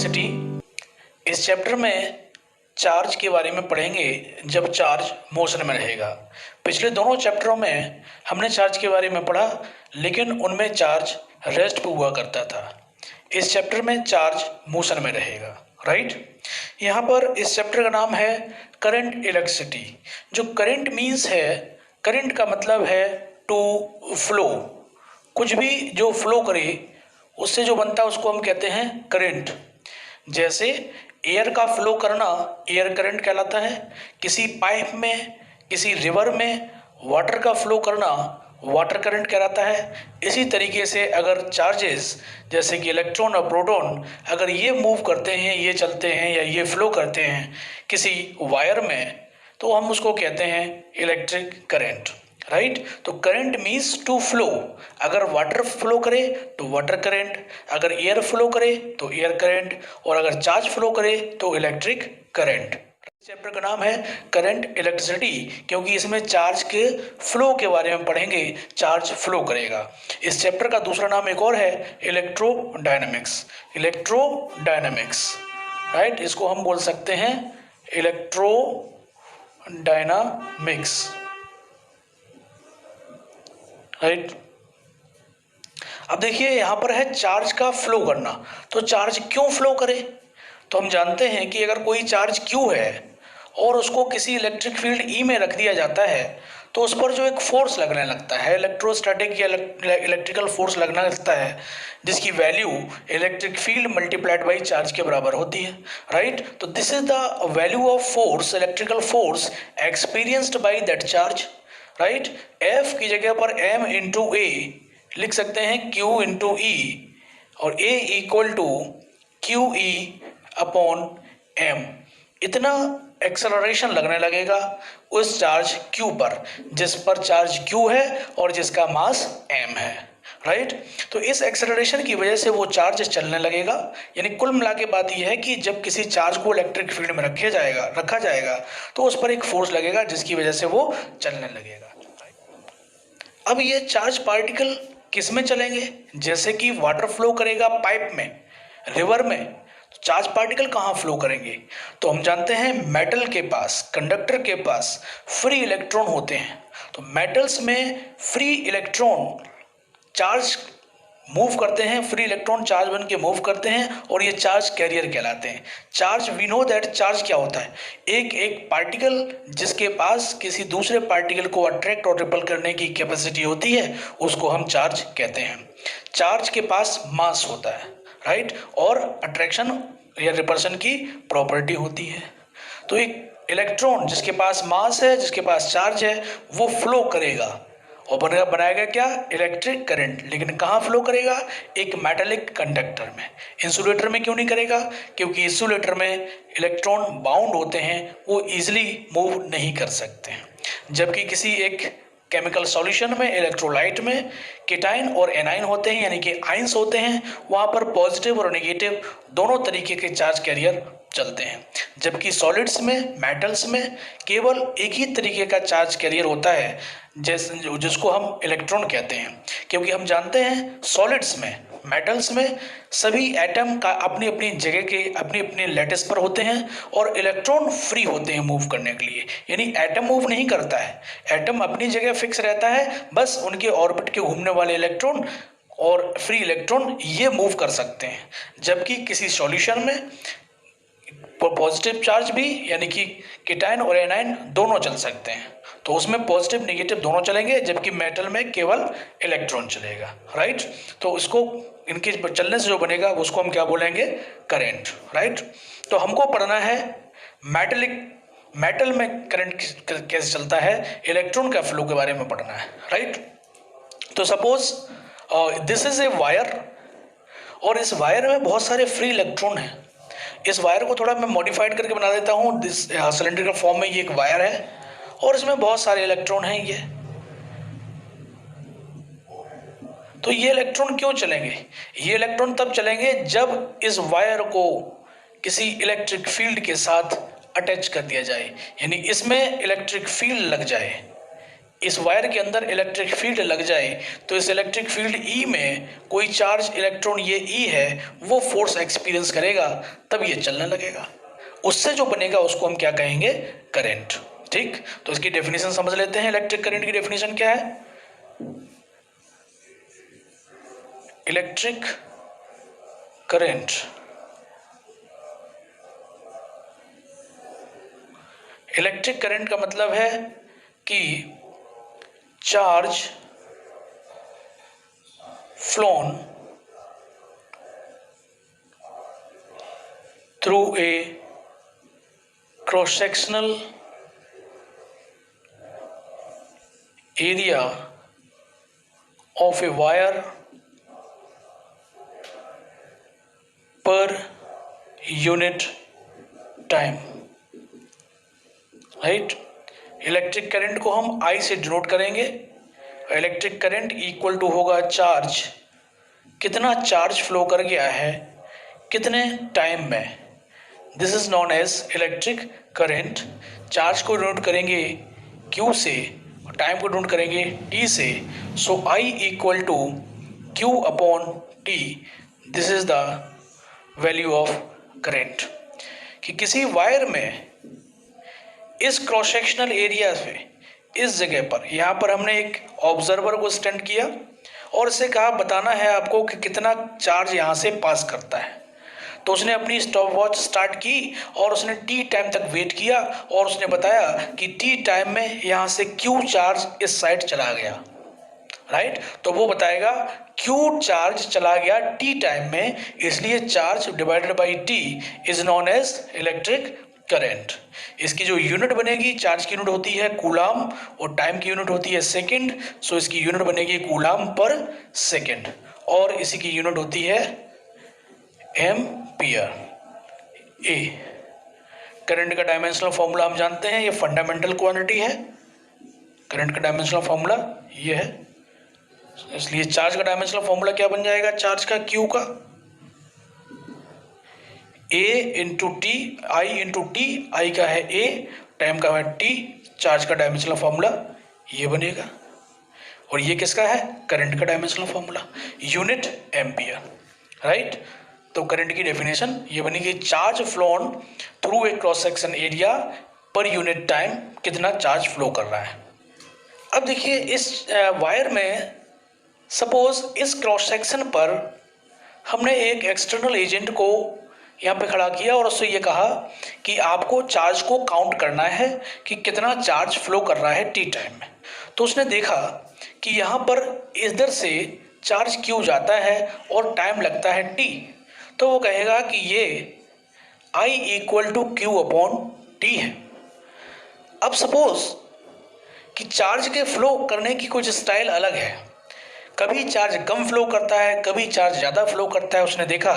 Electricity. इस chapter में charge के बारे में पढ़ेंगे जब चार्ज मोशन में रहेगा। पिछले दोनों चैप्टरों में हमने चार्ज के बारे में पढ़ा, लेकिन उनमें चार्ज रेस्ट पे हुआ करता था। इस चैप्टर में चार्ज मोशन में रहेगा, राइट। यहाँ पर इस चैप्टर का नाम है करंट इलेक्ट्रिसिटी। जो करंट मीन्स है, करंट का मतलब है टू फ्लो। कुछ भी जो फ्लो करे उससे जो बनता है उसको हम कहते हैं करंट। जैसे एयर का फ्लो करना एयर करंट कहलाता है। किसी पाइप में, किसी रिवर में वाटर का फ्लो करना वाटर करंट कहलाता है। इसी तरीके से अगर चार्जेस जैसे कि इलेक्ट्रॉन और प्रोटॉन अगर ये मूव करते हैं, ये चलते हैं या ये फ्लो करते हैं किसी वायर में, तो हम उसको कहते हैं इलेक्ट्रिक करंट, राइट। तो करंट मीन्स टू फ्लो। अगर वाटर फ्लो करे तो वाटर करंट, अगर एयर फ्लो करे तो एयर करंट, और अगर चार्ज फ्लो करे तो इलेक्ट्रिक करंट। चैप्टर का नाम है करंट इलेक्ट्रिसिटी, क्योंकि इसमें चार्ज के फ्लो के बारे में पढ़ेंगे, चार्ज फ्लो करेगा। इस चैप्टर का दूसरा नाम एक और है इलेक्ट्रोडायनामिक्स। इलेक्ट्रोडायनामिक्स, राइट, इसको हम बोल सकते हैं इलेक्ट्रोडायनामिक्स, राइट। अब देखिए यहाँ पर है चार्ज का फ्लो करना। तो चार्ज क्यों फ्लो करे? तो हम जानते हैं कि अगर कोई चार्ज Q है और उसको किसी इलेक्ट्रिक फील्ड E में रख दिया जाता है तो उस पर जो एक फोर्स लगने लगता है, इलेक्ट्रोस्टैटिक या इलेक्ट्रिकल फोर्स लगना लगता है, जिसकी value electric field multiplied by charge के बराबर होती है, राइट। तो this is the value of force, electrical force experienced by that charge, right. F की जगह पर M इंटू A लिख सकते हैं Q इंटू E, और A equal to QE upon M। इतना एक्सेलरेशन लगने लगेगा उस चार्ज Q पर, जिस पर चार्ज Q है और जिसका मास M है, राइट। तो इस एक्सेलरेशन की वजह से वो चार्ज चलने लगेगा। यानी कुल मिला के बात यह है कि जब किसी चार्ज को इलेक्ट्रिक फील्ड में रखा जाएगा तो उस पर एक फोर्स लगेगा जिसकी वजह से वो चलने लगेगा। अब ये चार्ज पार्टिकल किस में चलेंगे? जैसे कि वाटर फ्लो करेगा पाइप में, रिवर में, तो चार्ज पार्टिकल कहाँ फ्लो करेंगे? तो हम जानते हैं मेटल के पास, कंडक्टर के पास फ्री इलेक्ट्रॉन होते हैं। तो मेटल्स में फ्री इलेक्ट्रॉन चार्ज मूव करते हैं, फ्री इलेक्ट्रॉन चार्ज बन के मूव करते हैं, और ये चार्ज कैरियर कहलाते हैं। Charge, we know that charge क्या होता है? एक पार्टिकल जिसके पास किसी दूसरे पार्टिकल को अट्रैक्ट और रिपल करने की कैपेसिटी होती है उसको हम चार्ज कहते हैं। चार्ज के पास मास होता है, राइट, और अट्रैक्शन या रिपल्शन की प्रॉपर्टी होती है। तो एक इलेक्ट्रॉन जिसके पास मास है, जिसके पास चार्ज है, वो फ्लो करेगा और बनाएगा क्या? Electric current. लेकिन कहाँ फ्लो करेगा? एक मेटालिक कंडक्टर में। इंसुलेटर में क्यों नहीं करेगा? क्योंकि इंसुलेटर में इलेक्ट्रॉन बाउंड होते हैं, वो इजीली मूव नहीं कर सकते हैं। जबकि किसी एक केमिकल सॉल्यूशन में, इलेक्ट्रोलाइट में केटाइन और एनाइन होते हैं, यानी कि आयंस होते हैं, वहाँ पर पॉजिटिव और नेगेटिव दोनों तरीके के चार्ज कैरियर चलते हैं। जबकि सॉलिड्स में, मेटल्स में केवल एक ही तरीके का चार्ज कैरियर होता है, जिसको हम इलेक्ट्रॉन कहते हैं। क्योंकि हम जानते हैं सॉलिड्स में, मेटल्स में सभी एटम का अपनी अपनी जगह के अपनी अपनी लैटिस पर होते हैं और इलेक्ट्रॉन फ्री होते हैं मूव करने के लिए। यानी एटम मूव नहीं करता है, एटम अपनी जगह फिक्स रहता है, बस उनके ऑर्बिट के घूमने वाले इलेक्ट्रॉन और फ्री इलेक्ट्रॉन ये मूव कर सकते हैं। जबकि किसी सॉल्यूशन में पॉजिटिव चार्ज भी, यानी कि केटाइन और एनाइन दोनों चल सकते हैं, तो उसमें पॉजिटिव नेगेटिव दोनों चलेंगे, जबकि मेटल में केवल इलेक्ट्रॉन चलेगा, राइट। तो इसको, इनके चलने से जो बनेगा उसको हम क्या बोलेंगे? Current, right. तो हमको पढ़ना है मेटल में करंट कैसे चलता है, इलेक्ट्रॉन का फ्लो के बारे में पढ़ना है, राइट। तो suppose this is a wire, और इस वायर में बहुत सारे फ्री इलेक्ट्रॉन हैं। इस वायर को थोड़ा मैं मॉडिफाइड करके बना देता हूँ। दिस सिलेंड्रिकल फॉर्म में ये एक वायर है और इसमें बहुत सारे इलेक्ट्रॉन हैं। ये तो ये इलेक्ट्रॉन क्यों चलेंगे? ये इलेक्ट्रॉन तब चलेंगे जब इस वायर को किसी इलेक्ट्रिक फील्ड के साथ अटैच कर दिया जाए, यानी इसमें इलेक्ट्रिक फील्ड लग जाए। इस वायर के अंदर इलेक्ट्रिक फील्ड लग जाए तो इस इलेक्ट्रिक फील्ड ई में कोई चार्ज इलेक्ट्रॉन, ये ई है, वो फोर्स एक्सपीरियंस करेगा, तब ये चलने लगेगा। उससे जो बनेगा उसको हम क्या कहेंगे? करंट। ठीक, तो इसकी डेफिनेशन समझ लेते हैं। इलेक्ट्रिक करंट की डेफिनेशन क्या है? इलेक्ट्रिक करंट इलेक्ट्रिक करंट का मतलब है कि charge flown through a cross sectional area of a wire per unit time. Right, electric current को हम I से डिनोट करेंगे। इलेक्ट्रिक करंट इक्वल टू होगा चार्ज, कितना चार्ज फ्लो कर गया है कितने टाइम में, this is known as electric current. Charge को डिनोट करेंगे Q से और टाइम को डिनोट करेंगे T से। So I equal to Q upon T, this is the value of current. कि किसी वायर में इस क्रॉस सेक्शनल एरिया पे, इस जगह पर, यहाँ पर हमने एक ऑब्जर्वर को स्टैंड किया और इसे कहा बताना है आपको कि कितना चार्ज यहाँ से पास करता है। तो उसने अपनी स्टॉप वॉच स्टार्ट की और उसने T टाइम तक वेट किया और उसने बताया कि T टाइम में यहाँ से Q चार्ज इस साइड चला गया। राइट, तो वो बताएगा Q चार्ज चला गया T टाइम में, इसलिए charge divided by T is known as electric current. इसकी जो यूनिट बनेगी, चार्ज की यूनिट होती है कूलाम और टाइम की यूनिट होती है सेकंड। सो इसकी यूनिट बनेगी कूलाम पर सेकंड और इसी की यूनिट होती है एम्पियर। ए करंट का डायमेंशनल फॉर्मूला हम जानते हैं, ये फंडामेंटल क्वांटिटी है। करंट का डायमेंशनल फॉर्मूला ये है, इसलिए चार्ज का डायमेंशनल फॉर्मूला क्या बन जाएगा? चार्ज का Q का A into T, I into T, I का है A, टाइम का है T, चार्ज का डायमेंशनल फॉर्मूला ये बनेगा। और ये किसका है? करंट का dimensional formula, unit ampere. Right, तो करंट की डेफिनेशन ये बनेगी, charge flown through a cross section area पर यूनिट टाइम, कितना चार्ज फ्लो कर रहा है। अब देखिए इस वायर में सपोज इस क्रॉस सेक्शन पर हमने एक एक्सटर्नल एजेंट को यहाँ पे खड़ा किया और उससे ये कहा कि आपको चार्ज को काउंट करना है कि कितना चार्ज फ्लो कर रहा है T टाइम में। तो उसने देखा कि यहाँ पर इधर से चार्ज Q जाता है और टाइम लगता है T, तो वो कहेगा कि ये I equal to Q upon T है। अब सपोज कि चार्ज के फ्लो करने की कुछ स्टाइल अलग है, कभी चार्ज कम फ्लो करता है, कभी चार्ज ज़्यादा फ्लो करता है। उसने देखा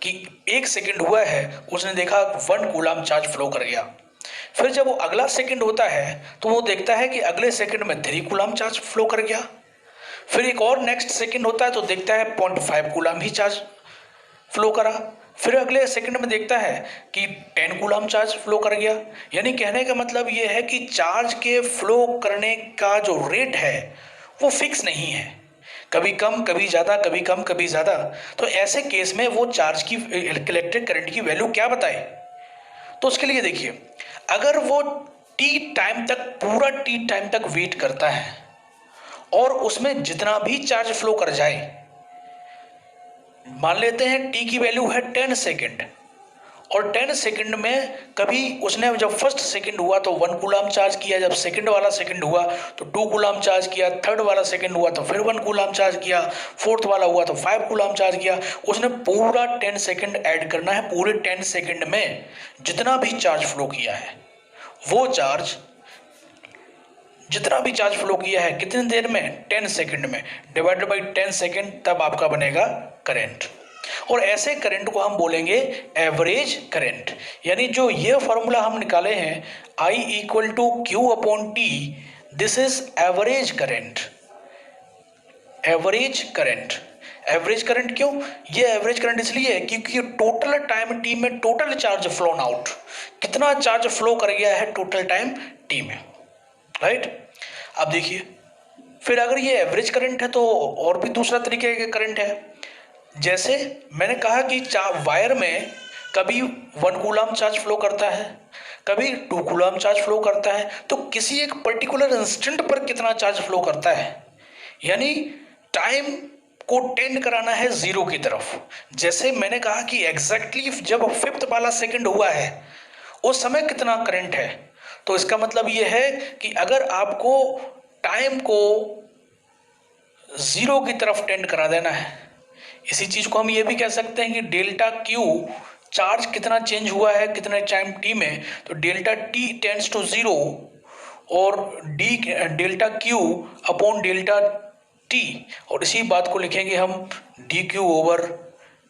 कि 1 सेकंड हुआ है, उसने देखा 1 कूलाम चार्ज फ्लो कर गया। फिर जब वो अगला सेकंड होता है तो वो देखता है कि अगले सेकंड में 3 कूलाम चार्ज फ्लो कर गया। फिर एक और नेक्स्ट सेकंड होता है तो देखता है 0.5 कूलाम ही चार्ज फ्लो करा। फिर अगले सेकंड में देखता है कि 10 कूलाम चार्ज फ्लो कर गया। यानी कहने का मतलब ये है कि चार्ज के फ्लो करने का जो रेट है वो फिक्स नहीं है, कभी कम कभी ज़्यादा, कभी कम कभी ज़्यादा। तो ऐसे केस में वो चार्ज की इलेक्ट्रिक करंट की वैल्यू क्या बताए? तो उसके लिए देखिए, अगर वो T टाइम तक, पूरा T टाइम तक वेट करता है और उसमें जितना भी चार्ज फ्लो कर जाए, मान लेते हैं T की वैल्यू है 10 सेकेंड और 10 सेकंड में कभी उसने जब फर्स्ट सेकंड हुआ तो 1 कूलाम चार्ज किया, जब सेकंड वाला सेकंड हुआ तो 2 कूलाम चार्ज किया, थर्ड वाला सेकंड हुआ तो फिर 1 कूलाम चार्ज किया, फोर्थ वाला हुआ तो 5 कूलाम चार्ज किया। उसने पूरा 10 सेकंड ऐड करना है। पूरे 10 सेकंड में जितना भी चार्ज फ्लो किया है, वो चार्ज जितना भी चार्ज फ्लो किया है कितनी देर में? 10 सेकंड में, डिवाइडेड बाई 10 सेकंड, तब आपका बनेगा करंट। और ऐसे करंट को हम बोलेंगे एवरेज करंट। यानी जो ये फॉर्मूला हम निकाले हैं I equal to Q upon T, this is average current. Average current, average current क्यों? ये एवरेज करंट इसलिए है क्योंकि टोटल टाइम T में टोटल चार्ज फ्लोन आउट, कितना चार्ज फ्लो कर गया है टोटल टाइम T में। राइट, अब देखिए, फिर अगर ये एवरेज करंट है तो और भी दूसरा तरीके का करंट है। जैसे मैंने कहा कि वायर में कभी 1 कूलम चार्ज फ्लो करता है, कभी 2 कूलम चार्ज फ्लो करता है, तो किसी एक पर्टिकुलर इंस्टेंट पर कितना चार्ज फ्लो करता है, यानी टाइम को टेंड कराना है जीरो की तरफ। जैसे मैंने कहा कि एग्जैक्टली जब फिफ्थ वाला सेकंड हुआ है उस समय कितना करंट है, तो इसका मतलब ये है कि अगर आपको टाइम को जीरो की तरफ टेंड करा देना है, इसी चीज को हम ये भी कह सकते हैं कि डेल्टा क्यू, चार्ज कितना चेंज हुआ है कितने टाइम टी में, तो delta T tends to zero और D delta Q upon delta T, और इसी बात को लिखेंगे हम D Q over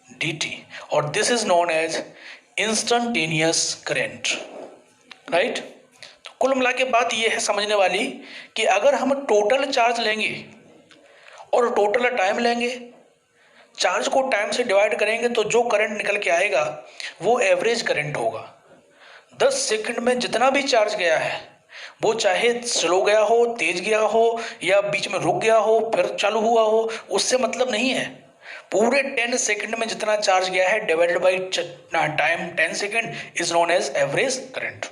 D T, और this is known as instantaneous current, right. तो कुल मिला के बात यह है समझने वाली कि अगर हम टोटल चार्ज लेंगे और टोटल टाइम लेंगे, चार्ज को टाइम से डिवाइड करेंगे, तो जो करंट निकल के आएगा वो एवरेज करंट होगा। 10 सेकंड में जितना भी चार्ज गया है, वो चाहे स्लो गया हो, तेज गया हो, या बीच में रुक गया हो फिर चालू हुआ हो, उससे मतलब नहीं है। पूरे 10 सेकंड में जितना चार्ज गया है divided by time 10 second is known as average current,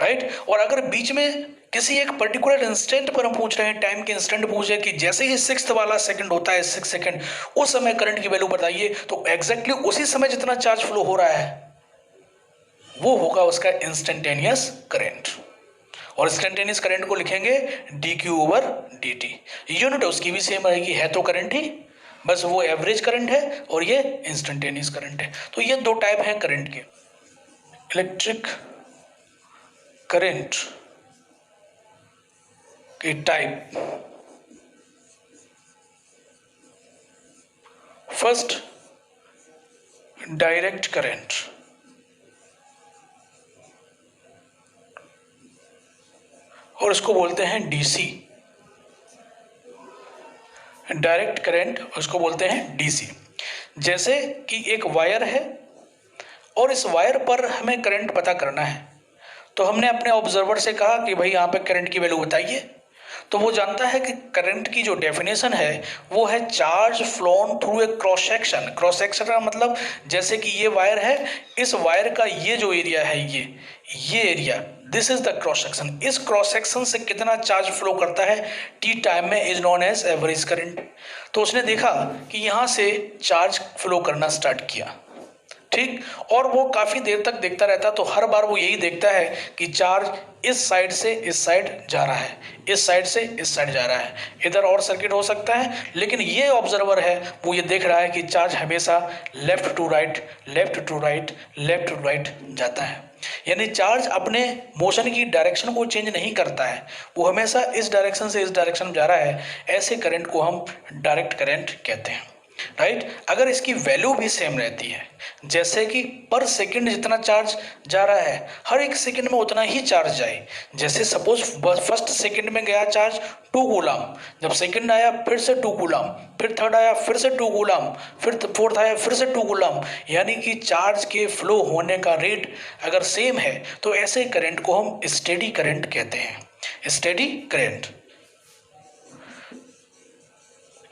right. और अगर बीच में किसी एक पर्टिकुलर इंस्टेंट पर हम पूछ रहे हैं, टाइम के इंस्टेंट पूछ रहे हैं कि जैसे ही 6th वाला सेकंड होता है 6 सेकंड, उस समय करंट की वैल्यू बताइए, तो एग्जैक्टली उसी समय जितना चार्ज फ्लो हो रहा है वो होगा उसका इंस्टेंटेनियस करंट, और इंस्टेंटेनियस करंट को लिखेंगे D Q over D T. Unit उसकी भी सेम रहेगी, है तो करंट ही, बस वो एवरेज करंट है और ये इंस्टेंटेनियस करंट है। तो ये दो टाइप हैं करंट के, इलेक्ट्रिक करंट के टाइप। फर्स्ट, डायरेक्ट करंट, और इसको बोलते हैं डीसी। डायरेक्ट करंट उसको बोलते हैं डीसी। जैसे कि एक वायर है और इस वायर पर हमें करंट पता करना है, तो हमने अपने ऑब्जर्वर से कहा कि भाई यहाँ पे करंट की वैल्यू बताइए, तो वो जानता है कि करंट की जो डेफिनेशन है वो है charge flown through a cross section. Cross section का मतलब जैसे कि ये वायर है, इस वायर का ये जो एरिया है, ये area, this is the cross section. इस क्रॉस सेक्शन से कितना चार्ज फ्लो करता है टी टाइम में is known as average current. तो उसने देखा कि यहाँ से चार्ज फ्लो करना स्टार्ट किया, ठीक, और वो काफ़ी देर तक देखता रहता, तो हर बार वो यही देखता है कि चार्ज इस साइड से इस साइड जा रहा है, इस साइड से इस साइड जा रहा है। इधर और सर्किट हो सकता है, लेकिन ये ऑब्जर्वर है वो ये देख रहा है कि चार्ज हमेशा left to right, left to right, left to right जाता है। यानी चार्ज अपने मोशन की डायरेक्शन को चेंज नहीं करता है, वो हमेशा इस डायरेक्शन से इस डायरेक्शन में जा रहा है। ऐसे करंट को हम डायरेक्ट करंट कहते हैं, राइट। अगर इसकी वैल्यू भी सेम रहती है, जैसे कि पर सेकंड जितना चार्ज जा रहा है हर एक सेकंड में उतना ही चार्ज जाए। जैसे सपोज फर्स्ट सेकंड में गया चार्ज 2 कूलम, जब सेकंड आया फिर से 2 कूलम, फिर थर्ड आया फिर से 2 कूलम, फिर फोर्थ आया फिर से 2 कूलम, यानी कि चार्ज के फ्लो होने का रेट अगर सेम है तो ऐसे करंट को हम स्टेडी करंट कहते हैं। Steady current,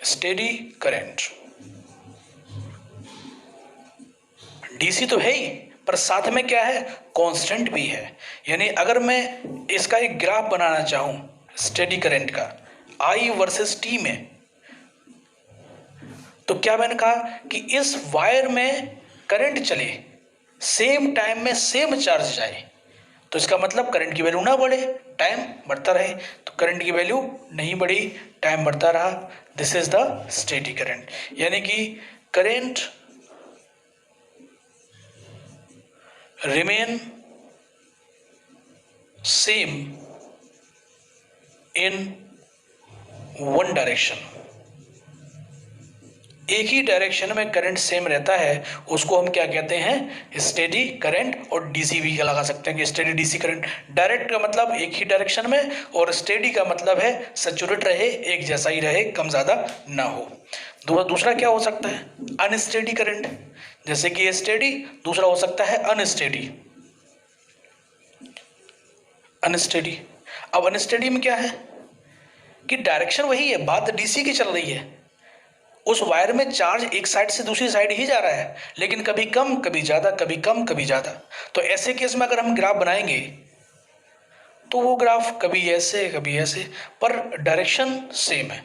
steady current. DC तो है ही, पर साथ में क्या है, कांस्टेंट भी है। यानी अगर मैं इसका एक ग्राफ बनाना चाहूं स्टेडी करंट का आई वर्सेस टी में, तो क्या मैंने कहा कि इस वायर में करंट चले, सेम टाइम में सेम चार्ज जाए, तो इसका मतलब करंट की वैल्यू ना बढ़े, टाइम बढ़ता रहे। तो करंट की वैल्यू नहीं बढ़ी, टाइम बढ़ता रहा, this is the steady current. यानी कि current remain same in one direction। एक ही डायरेक्शन में करंट सेम रहता है, उसको हम क्या कहते हैं, स्टेडी करंट। और डीसी भी लगा सकते हैं कि स्टेडी डीसी करंट। डायरेक्ट का मतलब एक ही डायरेक्शन में, और स्टेडी का मतलब है सैचुरेट रहे, एक जैसा ही रहे, कम ज़्यादा ना हो। दूसरा क्या हो सकता है, अनस्टेडी करंट, जैसे कि स्टेडी, दूसरा हो सकता है अनस्टेडी। अनस्टेडी, अब अनस्टेडी में क्या है, कि डायरेक्शन वही है, बात डीसी की चल रही है। उस वायर में चार्ज एक साइड से दूसरी साइड ही जा रहा है, लेकिन कभी कम कभी ज़्यादा, कभी कम कभी ज़्यादा। तो ऐसे केस में अगर हम ग्राफ बनाएंगे तो वो ग्राफ कभी ऐसे, पर डायरेक्शन सेम है,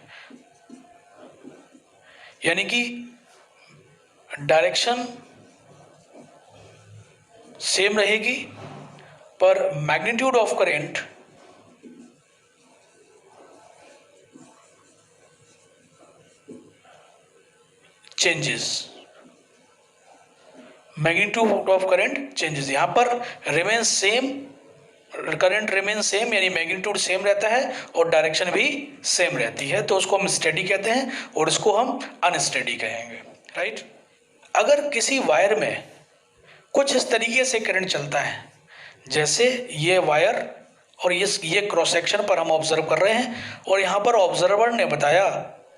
यानी कि डायरेक्शन सेम रहेगी पर magnitude of current changes, magnitude of current changes. यहां पर remain same, current remain same यानी मैग्नीट्यूड सेम रहता है और डायरेक्शन भी सेम रहती है, तो उसको हम स्टेडी कहते हैं और इसको हम अनस्टेडी कहेंगे, राइट। अगर किसी वायर में कुछ इस तरीके से करंट चलता है, जैसे ये वायर और ये क्रॉस सेक्शन पर हम ऑब्जर्व कर रहे हैं, और यहाँ पर ऑब्जर्वर ने बताया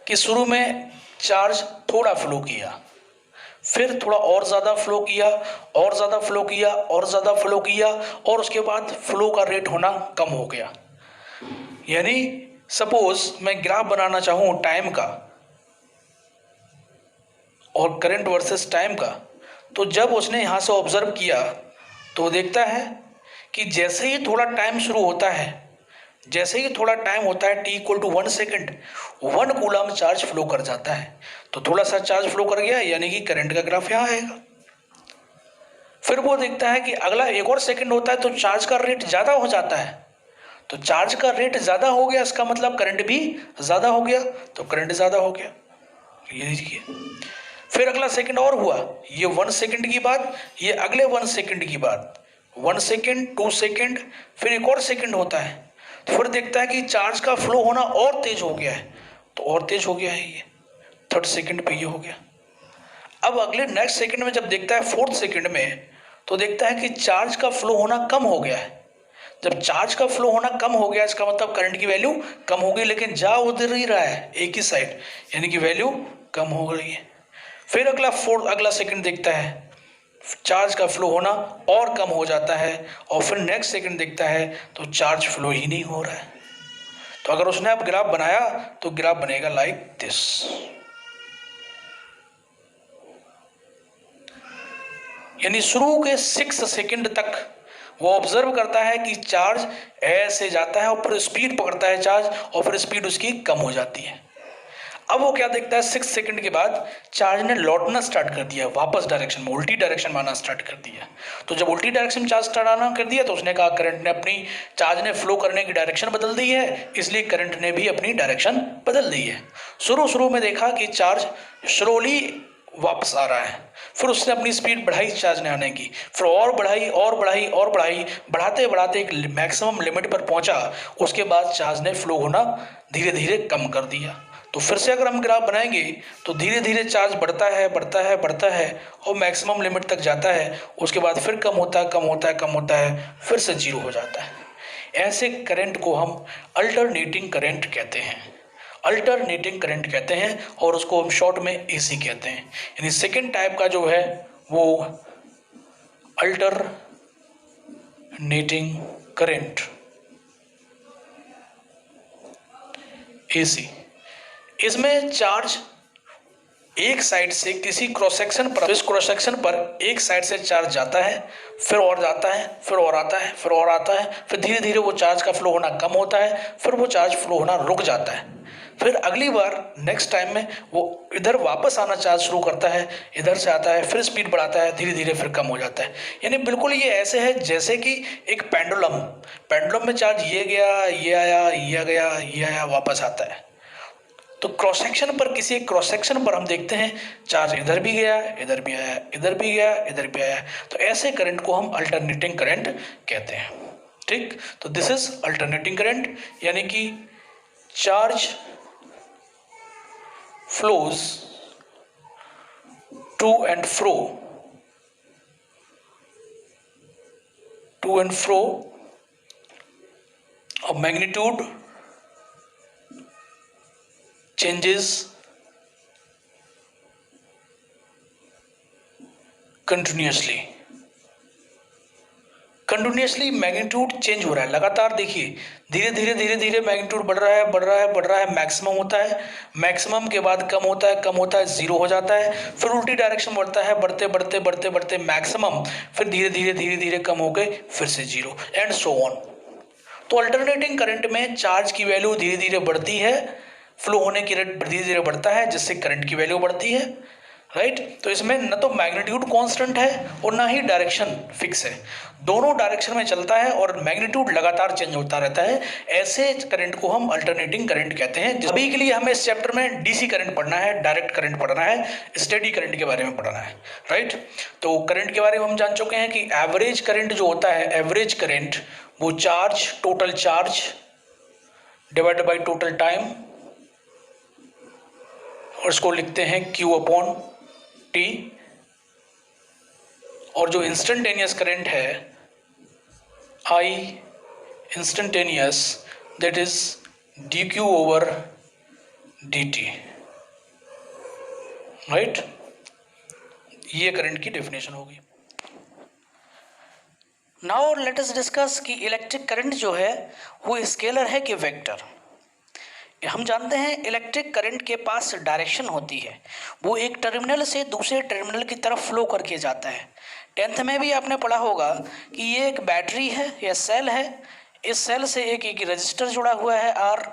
कि शुरू में चार्ज थोड़ा फ्लो किया, फिर थोड़ा और ज़्यादा फ्लो किया, और ज़्यादा फ्लो किया, और ज़्यादा फ्लो किया, और उसके बाद फ्लो का रेट होना कम हो गया। यानी सपोज मैं ग्राफ बनाना चाहूँ टाइम का और करंट वर्सेस टाइम का, तो जब उसने यहाँ से ऑब्जर्व किया तो देखता है कि जैसे ही थोड़ा टाइम शुरू होता है, जैसे ही थोड़ा टाइम होता है t=1 second, 1 coulomb charge flow कर जाता है। तो थोड़ा सा चार्ज फ्लो कर गया यानी कि करंट का ग्राफ यहाँ आएगा। फिर वो देखता है कि अगला एक और सेकंड होता है तो चार्ज का रेट ज़्यादा हो जाता है, तो चार्ज का रेट ज़्यादा हो गया, इसका मतलब करंट भी ज़्यादा हो गया, तो करंट ज़्यादा हो गया, ये देखिए। फिर अगला सेकंड और हुआ, ये 1 सेकंड की बात, ये अगले 1 सेकंड की बात, 1 सेकंड, 2 सेकंड, फिर एक और सेकंड होता है, तो फिर देखता है कि चार्ज का फ्लो होना और तेज हो गया है, तो और तेज हो गया है, ये 3rd सेकंड पे ये हो गया। अब अगले नेक्स्ट सेकंड में जब देखता है 4th सेकंड में, तो देखता है कि चार्ज का फ्लो होना कम हो गया है। जब चार्ज का फ्लो होना कम हो गया, इसका मतलब करंट की वैल्यू कम हो गई, लेकिन जा उधर ही रहा है एक ही साइड, यानी कि वैल्यू कम हो रही है। फिर अगला सेकंड देखता है, चार्ज का फ्लो होना और कम हो जाता है, और फिर नेक्स्ट सेकंड देखता है तो चार्ज फ्लो ही नहीं हो रहा है। तो अगर उसने अब ग्राफ बनाया तो ग्राफ बनेगा लाइक दिस। यानी शुरू के 6 सेकंड तक वो ऑब्जर्व करता है कि चार्ज ऐसे जाता है और फिर स्पीड पकड़ता है चार्ज, और फिर स्पीड उसकी कम हो जाती है। अब वो क्या देखता है, 6 सेकंड के बाद चार्ज ने लौटना स्टार्ट कर दिया, वापस डायरेक्शन में उल्टी डायरेक्शन में आना स्टार्ट कर दिया। तो जब उल्टी डायरेक्शन में चार्ज स्टार्ट आना कर दिया, तो उसने कहा करंट ने अपनी, चार्ज ने फ्लो करने की डायरेक्शन बदल दी है, इसलिए करंट ने भी अपनी डायरेक्शन बदल दी है। शुरू में देखा कि चार्ज स्लोली वापस आ रहा है, फिर उसने अपनी स्पीड बढ़ाई चार्ज ने आने की, फिर और बढ़ाई और बढ़ाई और बढ़ाई, बढ़ाते बढ़ाते एक मैक्सिमम लिमिट पर पहुंचा। उसके बाद चार्ज ने फ्लो होना धीरे धीरे कम कर दिया। तो फिर से अगर हम ग्राफ बनाएंगे तो धीरे धीरे चार्ज बढ़ता है बढ़ता है बढ़ता है और मैक्सिमम लिमिट तक जाता है, उसके बाद फिर कम होता है कम होता है कम होता है, फिर से जीरो हो जाता है। ऐसे करंट को हम अल्टरनेटिंग करंट कहते हैं, अल्टरनेटिंग करंट कहते हैं, और उसको हम शॉर्ट में एसी कहते हैं। यानी सेकेंड टाइप का जो है वो अल्टरनेटिंग करंट एसी। इसमें चार्ज एक साइड से किसी क्रॉस सेक्शन पर, इस क्रॉस सेक्शन पर एक साइड से चार्ज जाता है, फिर और जाता है, फिर और आता है, फिर और आता है, फिर धीरे धीरे वो चार्ज का फ्लो होना कम होता है, फिर वो चार्ज फ्लो होना रुक जाता है। फिर अगली बार नेक्स्ट टाइम में वो इधर वापस आना चार्ज शुरू करता है, इधर से आता है, फिर स्पीड बढ़ाता है, धीरे धीरे फिर कम हो जाता है। यानी बिल्कुल ये ऐसे है जैसे कि एक पेंडुलम में चार्ज ये गया, ये आया, ये गया, ये आया, वापस आता है। तो क्रॉस सेक्शन पर, किसी क्रॉस सेक्शन पर हम देखते हैं चार्ज इधर भी गया, इधर भी आया, इधर भी गया, इधर भी आया। तो ऐसे करंट को हम अल्टरनेटिंग करंट कहते हैं। ठीक, तो दिस इज अल्टरनेटिंग करंट, यानी कि charge flows to and fro of magnitude changes continuously continuously magnitude change हो रहा है, लगातार देखिए धीरे धीरे धीरे धीरे मैग्नीट्यूड बढ़ रहा है बढ़ रहा है बढ़ रहा है, मैक्सिमम होता है, मैक्सिमम के बाद कम होता है, कम होता है, जीरो हो जाता है, फिर उल्टी डायरेक्शन बढ़ता है, बढ़ते बढ़ते बढ़ते बढ़ते मैक्सिमम, फिर धीरे धीरे धीरे धीरे कम हो गए, फिर से जीरो, एंड सो ऑन। तो अल्टरनेटिंग करंट में चार्ज की वैल्यू धीरे धीरे बढ़ती है, फ्लो होने की रेट धीरे धीरे बढ़ता है, जिससे करंट की वैल्यू बढ़ती है, राइट। तो इसमें न तो मैग्नीट्यूड कांस्टेंट है और ना ही डायरेक्शन फिक्स है, दोनों डायरेक्शन में चलता है और मैग्नीट्यूड लगातार चेंज होता रहता है। ऐसे करंट को हम अल्टरनेटिंग करंट कहते हैं। अभी के लिए हमें इस चैप्टर में डीसी करंट पढ़ना है, डायरेक्ट करंट पढ़ना है, स्टेडी करंट के बारे में पढ़ना है, राइट। तो करंट के बारे में हम जान चुके हैं कि एवरेज करंट जो होता है, एवरेज करंट वो charge, total charge divided by total time, और इसको लिखते हैं Q अपॉन T। और जो इंस्टेंटेनियस करंट है I instantaneous, that is dQ over dt, right. ये करंट की डेफिनेशन होगी। नाउ लेट अस डिस्कस कि इलेक्ट्रिक करंट जो है वो स्केलर है कि वेक्टर। हम जानते हैं इलेक्ट्रिक करंट के पास डायरेक्शन होती है, वो एक टर्मिनल से दूसरे टर्मिनल की तरफ फ्लो करके जाता है। 10th में भी आपने पढ़ा होगा कि ये एक बैटरी है या सेल है, इस सेल से एक रजिस्टर जुड़ा हुआ है R।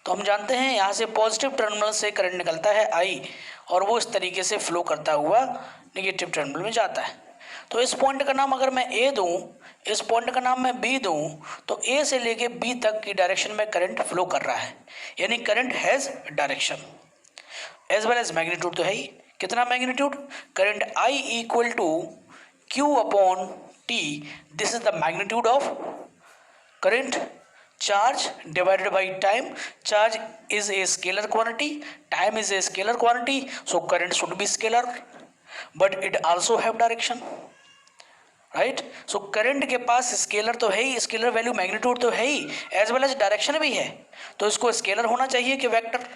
तो हम जानते हैं यहाँ से पॉजिटिव टर्मिनल से करंट निकलता है I, और वो इस तरीके से फ्लो करता हुआ नेगेटिव टर्मिनल में जाता है। तो इस पॉइंट का नाम अगर मैं A दूँ, इस पॉइंट का नाम मैं B दूँ, तो A से लेके B तक की डायरेक्शन में करंट फ्लो कर रहा है, यानी current has direction as well as magnitude. तो है ही कितना magnitude, current I equal to Q upon T, this is the magnitude of current. Charge divided by time, charge is a scalar quantity, time is a scalar quantity, so current should be scalar but it also have direction, right. So current के पास scalar तो है ही, scalar value magnitude तो है ही, as well as direction भी है, तो इसको स्केलर होना चाहिए कि वेक्टर।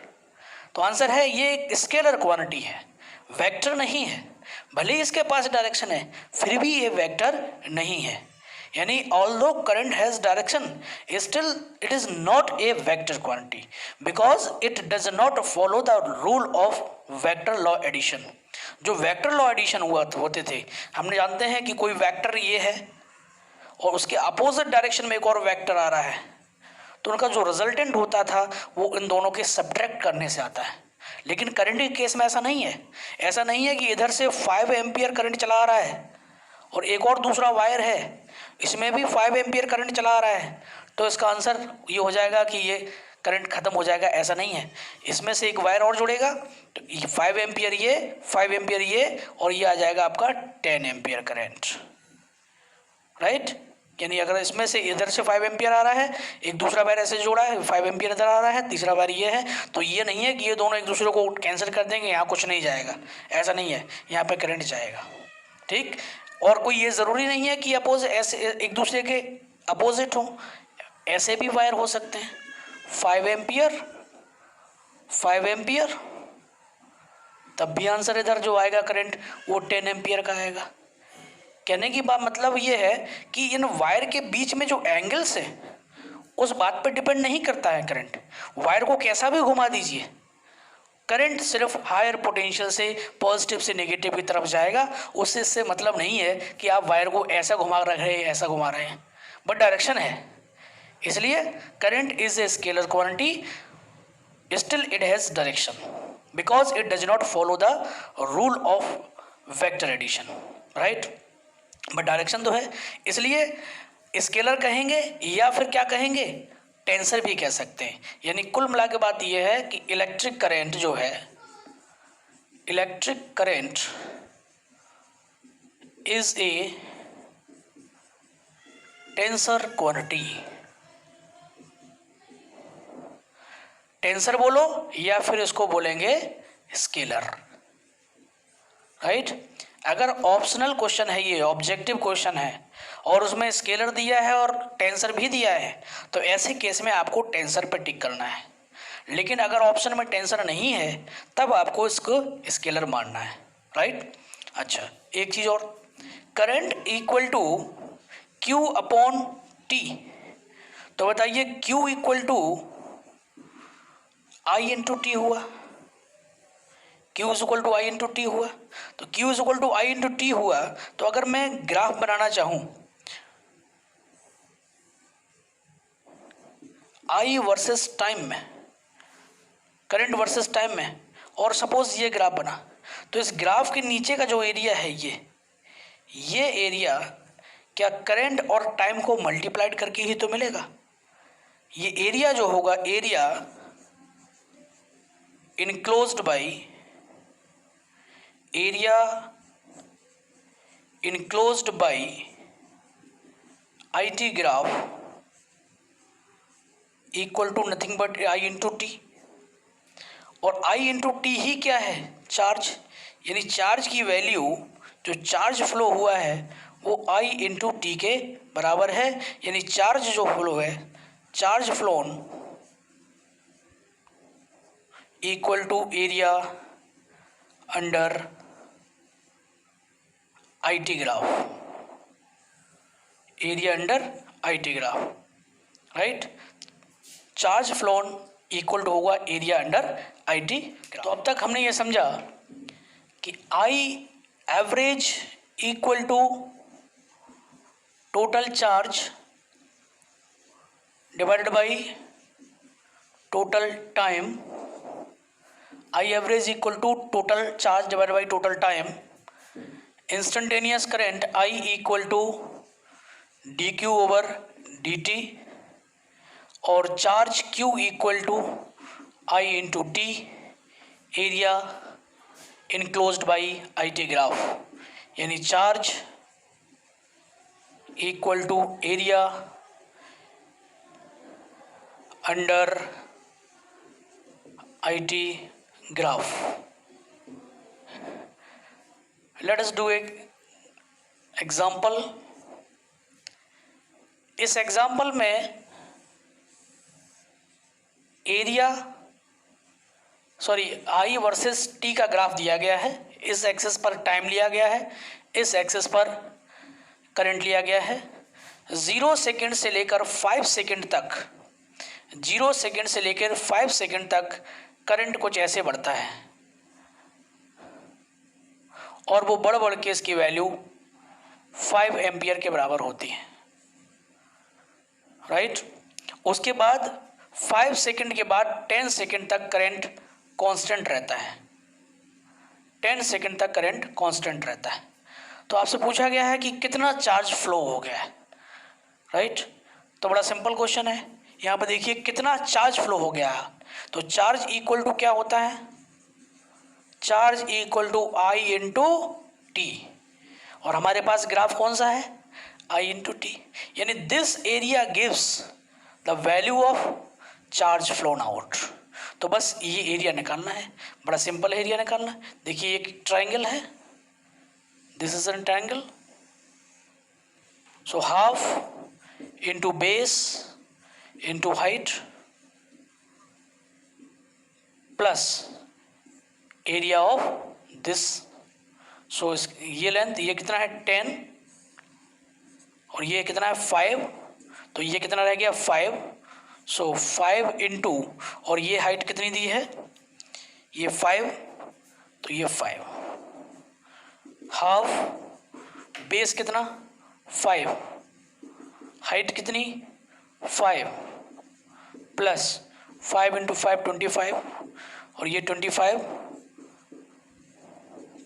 तो आंसर है ये एक स्केलर क्वांटिटी है, वेक्टर नहीं है। भले ही इसके पास डायरेक्शन है फिर भी ये वेक्टर नहीं है, यानी although current has direction still it is not a vector quantity because it does not follow the rule of vector law addition. जो वेक्टर लॉ एडिशन होते थे, हमने जानते हैं कि कोई वेक्टर ये है और उसके अपोजिट डायरेक्शन में एक और वेक्टर आ रहा है, तो उनका जो रिजल्टेंट होता था वो इन दोनों के सब्ट्रैक्ट करने से आता है। लेकिन करंट के केस में ऐसा नहीं है, ऐसा नहीं है कि इधर से 5 एम्पियर करंट चला आ रहा है और एक और दूसरा वायर है, इसमें भी 5 एम्पियर करंट चला आ रहा है, तो इसका आंसर ये हो जाएगा कि ये करंट खत्म हो जाएगा, ऐसा नहीं है। इसमें से एक वायर और जुड़ेगा तो 5 एम्पियर ये, 5 एम्पियर ये, और ये आ जाएगा आपका 10 एम्पियर करंट, राइट। यानी अगर इसमें से इधर से 5 एम्पियर आ रहा है, एक दूसरा वायर ऐसे जोड़ा है, 5 एम्पियर इधर आ रहा है, तीसरा वायर ये है, तो ये नहीं है कि ये दोनों एक दूसरे को कैंसिल कर देंगे, यहाँ कुछ नहीं जाएगा, ऐसा नहीं है, यहाँ पे करंट जाएगा, ठीक। और कोई ये ज़रूरी नहीं है कि ऐसे एक दूसरे के अपोजिट हो, ऐसे भी वायर हो सकते हैं, 5 एम्पियर 5 एम्पियर, तब भी आंसर इधर जो आएगा करंट वो 10 एम्पियर का आएगा। कहने की बात मतलब ये है कि इन वायर के बीच में जो एंगल्स है उस बात पर डिपेंड नहीं करता है करंट, वायर को कैसा भी घुमा दीजिए, करंट सिर्फ हायर पोटेंशियल से पॉजिटिव से नेगेटिव की तरफ जाएगा, उससे इससे मतलब नहीं है कि आप वायर को ऐसा घुमा रहे हैं ऐसा घुमा रहे हैं, बट डायरेक्शन है। इसलिए current is a scalar quantity, still it has direction because it does not follow the rule of vector addition, right. But direction तो है, इसलिए स्केलर कहेंगे या फिर क्या कहेंगे, टेंसर भी कह सकते हैं। यानी कुल मिला के बात यह है कि इलेक्ट्रिक करंट जो है, electric current is A tensor quantity. Tensor बोलो या फिर इसको बोलेंगे स्केलर, राइट। अगर ऑप्शनल क्वेश्चन है, ये ऑब्जेक्टिव क्वेश्चन है और उसमें स्केलर दिया है और टेंसर भी दिया है, तो ऐसे केस में आपको टेंसर पे टिक करना है। लेकिन अगर ऑप्शन में टेंसर नहीं है तब आपको इसको स्केलर मानना है, राइट। अच्छा, एक चीज़ और, current equal to Q upon T। तो बताइए Q equal to I into t हुआ, Q is equal to I into t हुआ। तो Q is equal to I into t हुआ, तो अगर मैं ग्राफ बनाना चाहूं I वर्सेस टाइम में, करंट वर्सेस टाइम में, और सपोज ये ग्राफ बना, तो इस ग्राफ के नीचे का जो एरिया है ये एरिया क्या करंट और टाइम को मल्टीप्लाइड करके ही तो मिलेगा। ये एरिया जो होगा, area enclosed by, area enclosed by IT graph equal to nothing but I into t. और I इंटू टी ही क्या है, चार्ज। यानी चार्ज की वैल्यू, जो चार्ज फ्लो हुआ है वो I इंटू टी के बराबर है। यानी चार्ज जो फ्लो है, charge flown equal to area under IT graph, area under IT graph, right. Charge flown equal to होगा एरिया अंडर IT ग्राफ। तो अब तक हमने ये समझा कि I average equal to total charge divided by total time, I average equal to total charge divided by total time. Instantaneous current I equal to dq over dt, और charge q equal to I into t, area enclosed by IT graph. यानी charge equal to area under IT graph. Let us do एक example. इस example में area I versus T का graph दिया गया है। इस एक्सिस पर टाइम लिया गया है, इस एक्सिस पर करंट लिया गया है। 0 सेकेंड से लेकर 5 सेकेंड तक, 0 सेकेंड से लेकर 5 सेकेंड तक करंट कुछ ऐसे बढ़ता है, और वो बढ़ बढ़ के इसकी वैल्यू 5 एम्पियर के बराबर होती है, राइट। उसके बाद 5 सेकेंड के बाद 10 सेकेंड तक करंट कांस्टेंट रहता है, 10 सेकेंड तक करंट कांस्टेंट रहता है। तो आपसे पूछा गया है कि कितना चार्ज फ्लो हो गया है, राइट। तो बड़ा सिंपल क्वेश्चन है। यहाँ पर देखिए कितना चार्ज फ्लो हो गया है। तो चार्ज इक्वल टू क्या होता है, charge equal to I into t, और हमारे पास ग्राफ कौन सा है, I इंटू टी। यानी this area gives the value of charge flown out. तो बस ये एरिया निकालना है, बड़ा सिंपल एरिया निकालना है। देखिए एक ट्राइंगल है, this is an triangle, so half into base into height plus area of this. So ये लेंथ, ये कितना है 10, और ये कितना है 5, तो ये कितना रह गया 5। सो 5 इंटू, और ये हाइट कितनी दी है, ये 5, तो ये 5, हाफ, बेस कितना 5, हाइट कितनी 5, प्लस 5 इंटू 5 25, और ये 25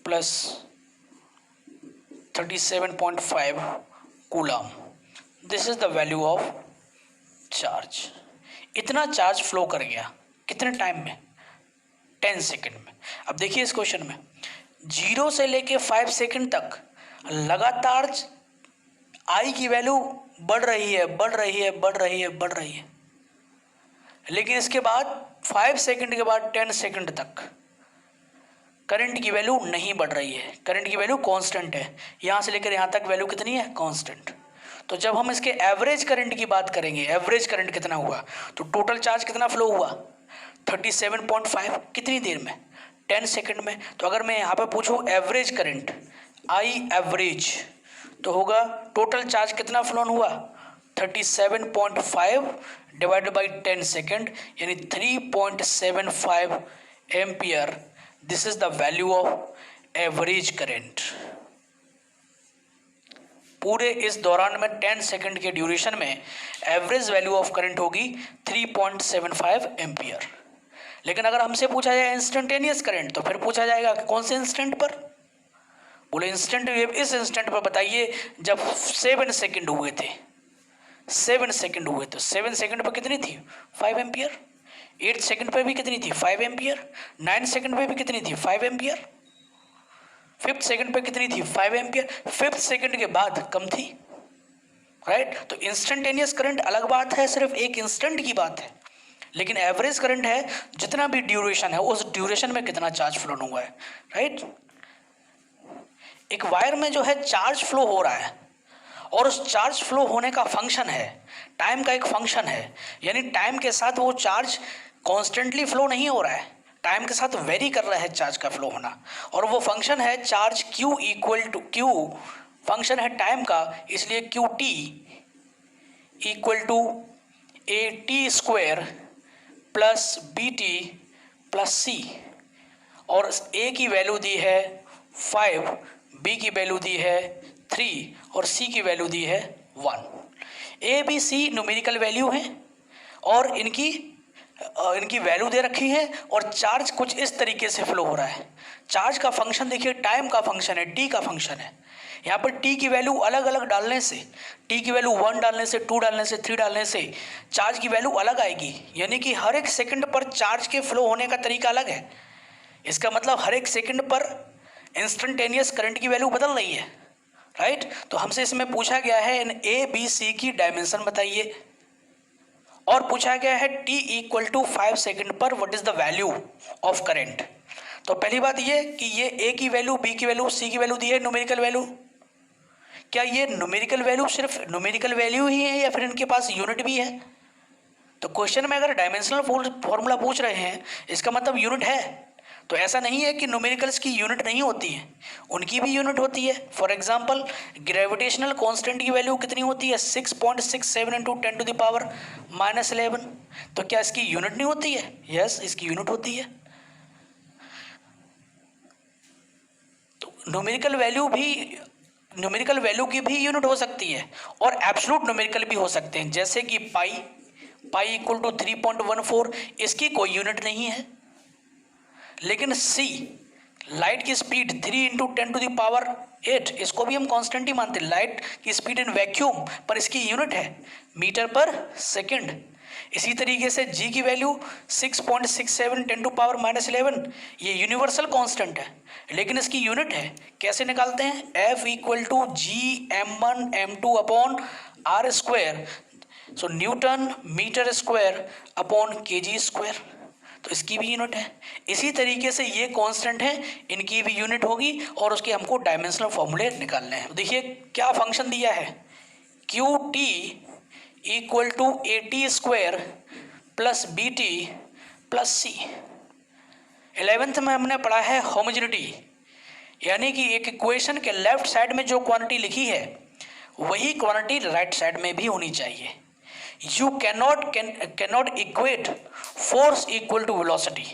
plus 37.5 coulomb. This is the value of charge. इतना चार्ज फ्लो कर गया कितने टाइम में, 10 सेकेंड में। अब देखिए इस क्वेश्चन में 0 से लेके 5 सेकेंड तक लगातार I की वैल्यू बढ़ रही है, बढ़ रही है, बढ़ रही है, बढ़ रही है। लेकिन इसके बाद 5 सेकेंड के बाद 10 सेकेंड तक करंट की वैल्यू नहीं बढ़ रही है, करंट की वैल्यू कांस्टेंट है। यहाँ से लेकर यहाँ तक वैल्यू कितनी है, कांस्टेंट। तो जब हम इसके एवरेज करंट की बात करेंगे, एवरेज करंट कितना हुआ, तो टोटल चार्ज कितना फ्लो हुआ 37.5, कितनी देर में, 10 सेकेंड में। तो अगर मैं यहाँ पर पूछूँ एवरेज करंट, I एवरेज, तो होगा टोटल चार्ज कितना फ्लोन हुआ 37.5 डिवाइडेड बाई 10 सेकेंड यानी 3.75 ampere. This is the value of average current. पूरे इस दौरान में 10 सेकंड के ड्यूरेशन में एवरेज वैल्यू ऑफ करंट होगी 3.75 एम्पियर। लेकिन अगर हमसे पूछा जाए इंस्टेंटेनियस करंट तो फिर पूछा जाएगा कि कौन से इंस्टेंट पर। बोले इंस्टेंट वेव इस इंस्टेंट पर बताइए जब 7 सेकंड हुए थे। 7 सेकंड हुए तो 7 सेकंड पर कितनी थी 5 एम्पियर। 8 सेकंड पर भी कितनी थी 5 एम्पियर। 9 सेकंड पर भी कितनी थी 5 एम्पियर। 5th सेकंड पर कितनी थी 5 एम्पियर। 5th सेकंड के बाद कम थी, राइट। तो इंस्टेंटेनियस करंट अलग बात है, सिर्फ एक इंस्टेंट की बात है। लेकिन एवरेज करंट है जितना भी ड्यूरेशन है उस ड्यूरेशन में कितना चार्ज फ्लो हुआ है, राइट। एक वायर में जो है चार्ज फ्लो हो रहा है और उस चार्ज फ्लो होने का फंक्शन है टाइम का एक फंक्शन है, यानी टाइम के साथ वो चार्ज कॉन्स्टेंटली फ्लो नहीं हो रहा है, टाइम के साथ वेरी कर रहा है चार्ज का फ्लो होना। और वो फंक्शन है charge Q equal to Q function है टाइम का, इसलिए QT equal to AT square plus BT plus C। और A की वैल्यू दी है 5, B की वैल्यू दी है 3 और C की वैल्यू दी है 1। A B C numerical value हैं और इनकी वैल्यू दे रखी है और चार्ज कुछ इस तरीके से फ्लो हो रहा है। चार्ज का फंक्शन देखिए टाइम का फंक्शन है, टी का फंक्शन है। यहाँ पर टी की वैल्यू अलग अलग डालने से, टी की वैल्यू 1 डालने से, 2 डालने से, 3 डालने से चार्ज की वैल्यू अलग आएगी, यानी कि हर एक सेकंड पर चार्ज के फ्लो होने का तरीका अलग है। इसका मतलब हर एक सेकंड पर इंस्टेंटेनियस करंट की वैल्यू बदल रही है, राइट। तो हमसे इसमें पूछा गया है इन ए बी सी की डायमेंशन बताइए और पूछा गया है t इक्वल टू 5 सेकेंड पर what is the value of current. तो पहली बात ये कि ये a की वैल्यू, b की वैल्यू, c की वैल्यू दी है न्यूमेरिकल वैल्यू। क्या ये न्यूमेरिकल वैल्यू सिर्फ न्यूमेरिकल वैल्यू ही है या फिर इनके पास यूनिट भी है? तो क्वेश्चन में अगर डायमेंशनल फॉर्मूला पूछ रहे हैं इसका मतलब यूनिट है। तो ऐसा नहीं है कि न्यूमेरिकल्स की यूनिट नहीं होती है, उनकी भी यूनिट होती है। फॉर एग्जांपल ग्रेविटेशनल कांस्टेंट की वैल्यू कितनी होती है 6.67 इंटू 10 टू द पावर -11। तो क्या इसकी यूनिट नहीं होती है? यस, इसकी यूनिट होती है। तो न्यूमेरिकल वैल्यू की भी यूनिट हो सकती है और एब्सोल्यूट न्यूमेरिकल भी हो सकते हैं, जैसे कि पाई इक्वल टू 3.14, इसकी कोई यूनिट नहीं है। लेकिन C लाइट की speed 3 into 10 to the power 8, इसको भी हम कांस्टेंट ही मानते हैं। लाइट की स्पीड इन वैक्यूम, पर इसकी यूनिट है मीटर पर सेकंड। इसी तरीके से G की वैल्यू 6.67 10 टू पावर -11, ये यूनिवर्सल कांस्टेंट है लेकिन इसकी यूनिट है। कैसे निकालते हैं? F equal to G m1m2 upon R square, so newton metre square upon kg square, तो इसकी भी यूनिट है। इसी तरीके से ये कांस्टेंट है, इनकी भी यूनिट होगी और उसके हमको डायमेंशनल फॉर्मूले निकालने हैं। देखिए क्या फंक्शन दिया है, QT equal to AT square plus BT plus C। 11th में हमने पढ़ा है होमोजेनिटी, यानी कि एक इक्वेशन के लेफ्ट साइड में जो क्वांटिटी लिखी है वही क्वांटिटी राइट साइड में भी होनी चाहिए। You cannot equate force equal to velocity।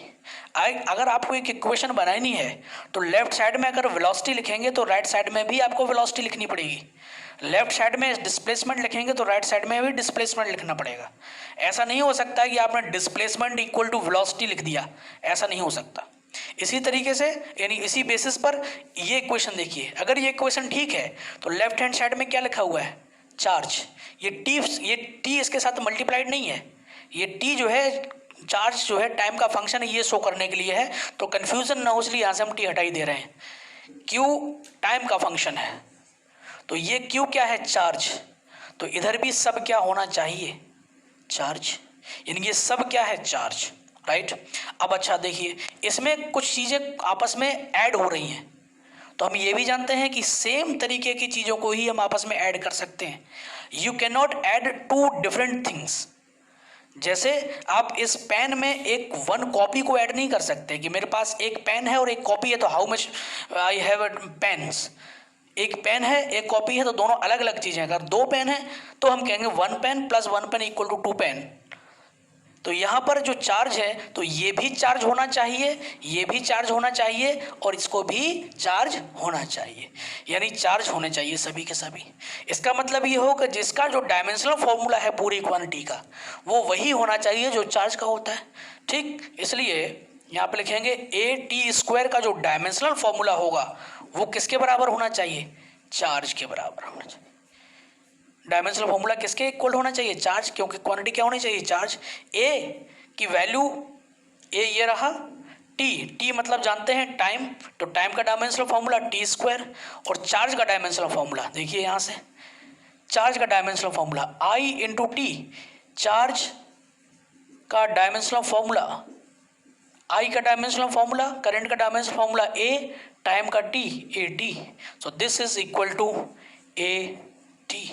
अगर आपको एक इक्वेशन बनानी है तो लेफ्ट साइड में अगर वेलोसिटी लिखेंगे तो राइट साइड में भी आपको वेलोसिटी लिखनी पड़ेगी। लेफ्ट साइड में डिस्प्लेसमेंट लिखेंगे तो राइट साइड में भी डिस्प्लेसमेंट लिखना पड़ेगा। ऐसा नहीं हो सकता कि आपने डिस्प्लेसमेंट इक्वल टू वेलोसिटी लिख दिया, ऐसा नहीं हो सकता। इसी तरीके से यानी इसी बेसिस पर ये इक्वेशन देखिए, अगर ये इक्वेशन ठीक है तो लेफ्ट हैंड साइड में क्या लिखा हुआ है? चार्ज। ये टी इसके साथ मल्टीप्लाइड नहीं है, ये टी जो है चार्ज जो है टाइम का फंक्शन है, ये शो करने के लिए है। तो कन्फ्यूजन ना हो इसलिए यहाँ से हम टी हटा ही दे रहे हैं। क्यू टाइम का फंक्शन है तो ये क्यू क्या है? चार्ज। तो इधर भी सब क्या होना चाहिए? चार्ज, यानी ये सब क्या है? Charge, right. अब अच्छा देखिए इसमें कुछ चीज़ें आपस में ऐड हो रही हैं, तो हम ये भी जानते हैं कि सेम तरीके की चीज़ों को ही हम आपस में ऐड कर सकते हैं। You can not add two different things. जैसे आप इस पेन में एक वन कॉपी को ऐड नहीं कर सकते कि मेरे पास एक पेन है और एक कॉपी है तो how much I have pens. एक पेन है एक कॉपी है तो दोनों अलग अलग चीज़ें। अगर 2 पेन है तो हम कहेंगे 1 pen plus 1 pen equal to 2 pen. तो यहाँ पर जो चार्ज है तो ये भी चार्ज होना चाहिए, ये भी चार्ज होना चाहिए और इसको भी चार्ज होना चाहिए, यानी चार्ज होने चाहिए सभी के सभी। इसका मतलब ये हो कि जिसका जो डायमेंशनल फॉर्मूला है पूरी क्वांटिटी का वो वही होना चाहिए जो चार्ज का होता है। ठीक, इसलिए यहाँ पे लिखेंगे ए टी स्क्वायर का जो डायमेंशनल फॉर्मूला होगा वो किसके बराबर होना चाहिए? चार्ज के बराबर होना चाहिए। डायमेंशनल फॉर्मूला किसके इक्वल होना चाहिए? चार्ज, क्योंकि क्वांटिटी क्या होनी चाहिए? चार्ज। ए की वैल्यू, ए ये रहा, टी मतलब जानते हैं टाइम, तो टाइम का डायमेंशनल फॉर्मूला टी स्क्वायर, और चार्ज का डायमेंशनल फॉर्मूला देखिए यहाँ से, चार्ज का dimensional formula I into T, charge का डायमेंशनल फॉर्मूला, आई का डायमेंशनल फॉर्मूला, करंट का डायमेंशनल फॉर्मूला ए, टाइम का T, A T. So this is equal to A T.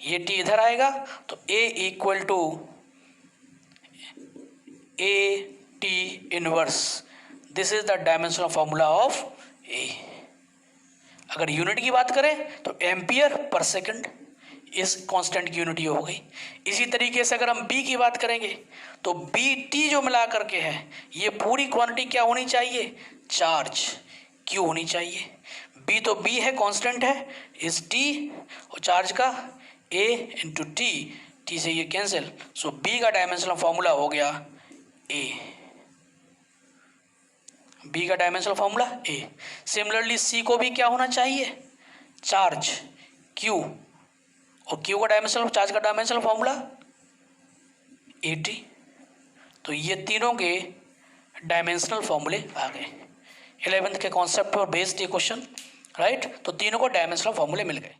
ये टी इधर आएगा तो A equal to A T inverse. This is the dimensional formula of A. अगर unit की बात करें तो एम्पियर पर सेकंड इस कांस्टेंट की यूनिट हो गई। इसी तरीके से अगर हम बी की बात करेंगे तो बी टी जो मिला करके है ये पूरी क्वांटिटी क्या होनी चाहिए? चार्ज क्यू होनी चाहिए। बी तो बी है, कांस्टेंट है, इस टी, और चार्ज का ए इंटू टी, टी से ये कैंसिल, सो बी का डायमेंशनल फॉर्मूला हो गया ए। बी का डायमेंशनल फॉर्मूला ए। सिमिलरली सी को भी क्या होना चाहिए? चार्ज क्यू, और क्यू का डायमेंशनल, चार्ज का डायमेंशनल फॉर्मूला ए टी। तो ये तीनों के डायमेंशनल फॉर्मूले आ गए। 11th के कॉन्सेप्ट पर बेस्ड ये क्वेश्चन, राइट। तो तीनों को डायमेंशनल फॉर्मूले मिल गए।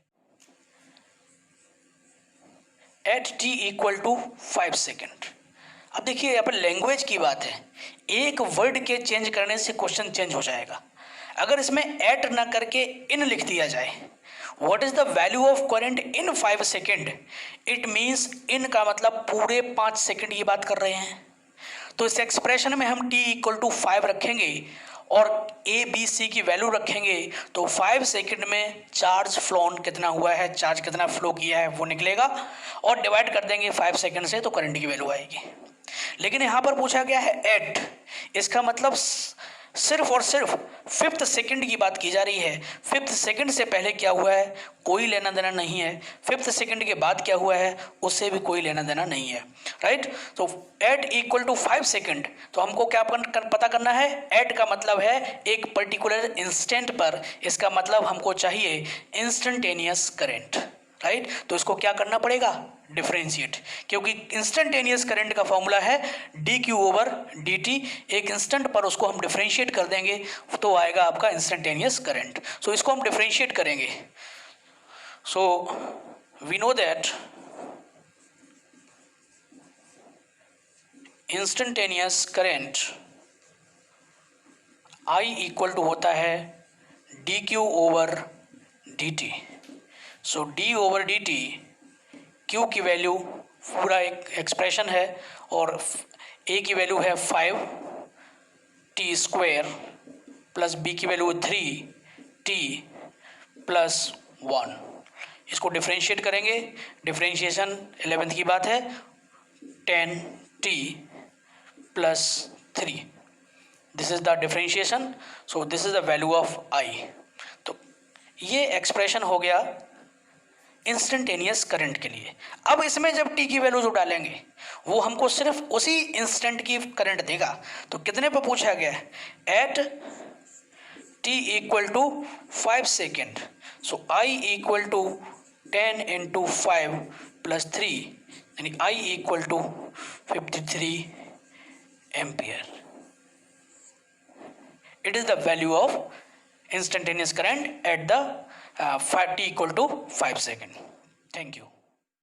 At T equal to 5 second. अब देखिए यहाँ पर लैंग्वेज की बात है, एक वर्ड के चेंज करने से क्वेश्चन चेंज हो जाएगा। अगर इसमें एट ना करके इन लिख दिया जाए, what is the value of current in 5 second, it means in का मतलब पूरे 5 सेकेंड की बात कर रहे हैं। तो इस एक्सप्रेशन में हम t इक्वल टू 5 रखेंगे और ए बी सी की वैल्यू रखेंगे, तो 5 सेकंड में चार्ज फ्लोन कितना हुआ है, चार्ज कितना फ्लो किया है वो निकलेगा, और डिवाइड कर देंगे 5 सेकंड से तो करंट की वैल्यू आएगी। लेकिन यहाँ पर पूछा गया है एट, इसका मतलब सिर्फ और सिर्फ 5th सेकंड की बात की जा रही है। 5th सेकंड से पहले क्या हुआ है कोई लेना देना नहीं है, 5th सेकंड के बाद क्या हुआ है उससे भी कोई लेना देना नहीं है, राइट। तो एट इक्वल टू 5 सेकंड, तो हमको क्या पता करना है? एट का मतलब है एक पर्टिकुलर इंस्टेंट पर, इसका मतलब हमको चाहिए इंस्टेंटेनियस करंट, राइट। तो इसको क्या करना पड़ेगा? डिफरेंशिएट, क्योंकि इंस्टेंटेनियस करंट का फॉर्मूला है D Q over D T. एक इंस्टेंट पर उसको हम डिफरेंशिएट कर देंगे तो आएगा आपका इंस्टेंटेनियस करंट। सो इसको हम डिफरेंशिएट करेंगे। So we know that instantaneous current I equal to होता है D Q over D T. So D over D T, Q की वैल्यू पूरा एक एक्सप्रेशन है और ए की वैल्यू है 5 टी स्क्वायर प्लस बी की वैल्यू 3 टी प्लस 1। इसको डिफरेंशिएट करेंगे, डिफरेंशिएशन 11th की बात है, 10 T plus 3, this is the differentiation. So this is the value of I. तो ये एक्सप्रेशन हो गया इंस्टेंटेनियस करंट के लिए। अब इसमें जब टी की वैल्यू जो डालेंगे वो हमको सिर्फ उसी इंस्टेंट की करंट देगा। तो कितने पे पूछा गया है? At T equal to 5 second, so I equal to 10 into 5 plus 3, यानी I equal to 53 ampere. It is the value of instantaneous current at the t equal to 5 seconds. Thank you.